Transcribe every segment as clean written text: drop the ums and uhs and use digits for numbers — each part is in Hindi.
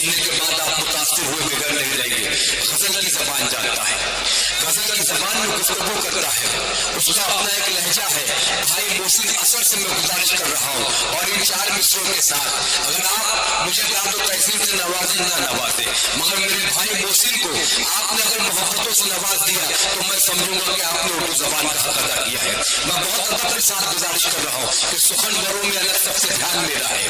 सुनने के बाद आप मुतासिर हुए बगैर नहीं रहेंगे। गजल की जबान जानता है, गजल की जबान में गुफ्तगू करता है, उसका अपना एक लहजा है। भाई मोहसिन असर से मैं गुजारिश कर रहा हूँ और इन 4 मिसरों के साथ अगर आप मुझे दाद और तहसीन से नवाजे ना नवाजे, मगर मेरे भाई मोहसिन को आपने अगर मोहब्बतों से नवाज दिया तो मैं समझूंगा कि आपने उर्दू जबान का हक अदा किया है। मैं बहुत अदब के साथ गुजारिश कर रहा हूँ कि सुखनवरों में अलग सबसे ध्यान मेरा है,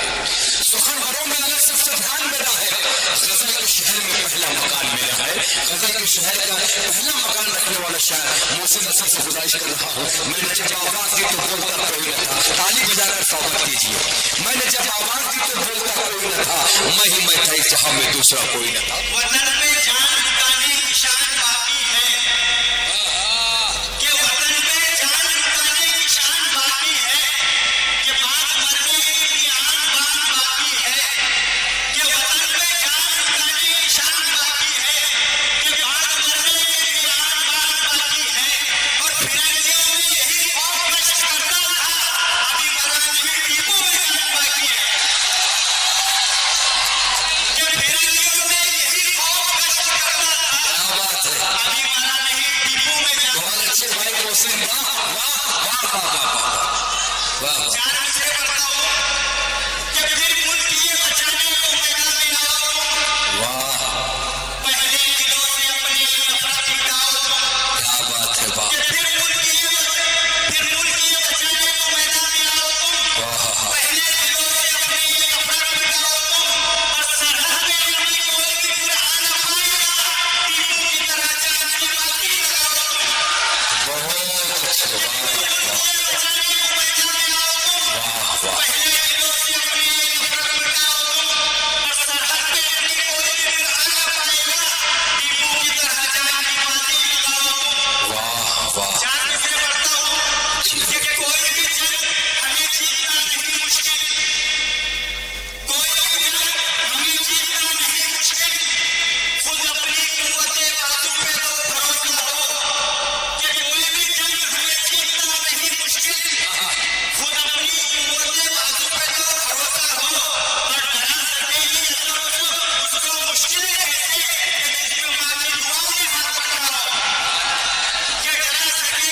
सुखनवरों में अलग सबसे ध्यान मेरा है। गजल के शहर में पहला मकान मेरा है, गजल के शहर का पहला मकान रखने वाला शायर मोहसिन असर से गुजारिश कर रहा हूँ। मैंने जब आवाज दी तो बोलता कोई न था, ताली बजाकर स्वागत कीजिए। मैंने जब आवाज दी तो बोलता कोई न था, मैं ही मैं था इस जहां में दूसरा कोई न था। वतन में जान लुटाने की शान बाकी है, कि वतन में जान लुटाने की शान बाकी है, कि बात मरने की आन बान बाकी है, कि वतन में जान लुटाने की शान बाकी है, कि बात मरने की आन बान बाकी है। और फिरंगियों में यही खौफ कष्ट करता था, अभी मरा नहीं टीपों में जान बाकी है। कि फिरंगियों में यही खौफ कष्ट करता था, क्या बात है, अभी मरा नहीं टीपों में जान। बहुत अच्छे भाई मोहसिन, वाह वाह वाह वाह वाह। 4 मिसरे पढ़ता हूँ कि फिर मुल्क ये बचाने को मैदान में आओ, वाह पहले दिलों से अपनी नफरत मिटाओ। क्या बात है, वाह कि फिर मुल्क ये बचाने को मैदान में आओ तुम, वाह पहले दिलों से अपनी नफरत मिटाओ तुम। और सरहद पे अपनी कोई भी बुरा न पाएगा, टीपू की तरह जान की बाती लगाओ तुम। बहुत अच्छे, वाह ये बचाने को मैदान में आओ तुम, वाह वाह पहले दिलों से अपनी नफरत मिटाओ तुम। और सरहद पे अपनी कोई भी बुरा न पाएगा, टीपू की तरह जान की बाती लगाओ तुम। वाह वाह। 4 मिसरे पढ़ता हूँ कि कोई भी जंग हमें जीतना नहीं मुश्किल, कोई भी जंग हमें जीतना नहीं मुश्किल। खुद अपनी कुव्वते बाजू पे तो भरोसा हो, कि कोई भी जंग हमें जीतना नहीं मुश्किल। खुद अपनी कुव्वते बाजू पे तो भरोसा हो, और डरा सकेगी उसको मुश्किल कैसे कि जिसमें माँ की दुआ में हाथ पकड़ा हो। कि डरा सकेगी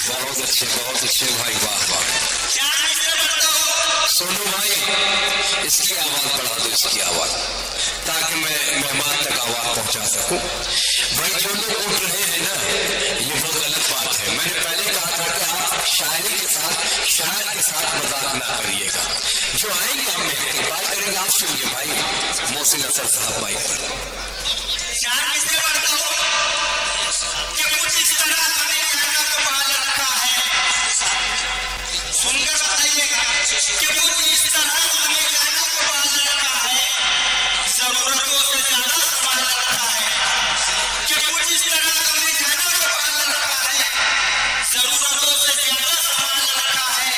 बहुत अच्छे भाई, वाह वाह। चार मिसरे पढ़ता हूँ। सोनू भाई इसकी आवाज बढ़ा दो, इसकी आवाज, ताकि मैं मेहमान तक आवाज पहुंचा सकूं। भाई जो लोग उठ रहे हैं ना, ये बहुत गलत बात है। मैंने पहले कहा था कि आप शायरी के साथ, शायर के साथ मजाक ना करिएगा। जो आएंगे हम इस्तेमाल करेंगे, आप सुनिए भाई मोहसिन असर साहब भाई पर। चार मिसरे पढ़ता हूँ कि कुछ इस तरह हमें कहना को पाल रखा है। सुनकर बताइएगा कि कुछ इस तरह हमें कहना को पाल रखा है, जरूरतों से ज्यादा संभाल रखा है। कि कुछ इस तरह हमें कहना को पाल रखा है, जरूरतों से ज्यादा संभाल रखा है।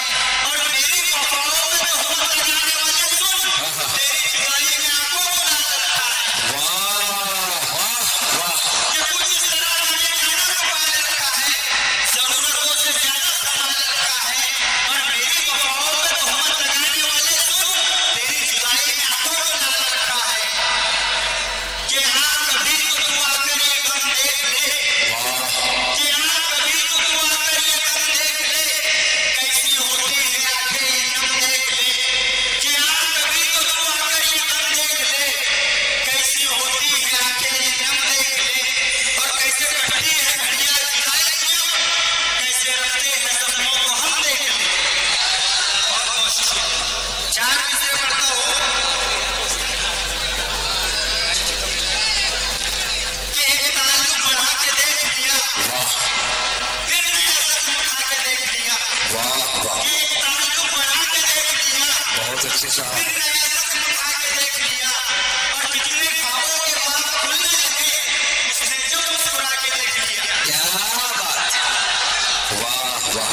और मेरी वफाओं में तो हम लगाने वाले सुन, तेरी जुदाई में आंखों को डाल रखा है। कि कुछ इस तरह हमें कहना को पाल रखा है, जरूरतों से ज्यादा संभाल रखा है। और मेरी वफाओं में तो हम लगाने वाले सुन, तेरी जुदाई में आंखों को डाल रखा है। कि हाँ कभी तो तू आकर ये गम देख ले, कि हाँ कभी तो तू आकर ये गम देख ले, कैसी होती है आंखें ये नम देख ले। कि हाँ कभी तो तू आकर ये गम देख ले, कैसी होती है आंखें ये नम देख ले। और कैसे कटती है घड़ियां जुदाई की, कैसे रखते हैं सपनों को हम देख ले। बहुत बहुत शुक्रिया। चार मिसरे पढ़ता हूँ कि एक ताल्लुक बढ़ा के देख लिया, फिर नया जख्म उठा के देख लिया। कि एक ताल्लुक बढ़ा के देख लिया, बहुत अच्छे साहब। फिर नया जख्म उठा के देख लिया। और कितने ख्वाबों के बाद खुलने लगे, उसने जब मुस्कुरा के देख लिया। क्या बात, वाह वाह।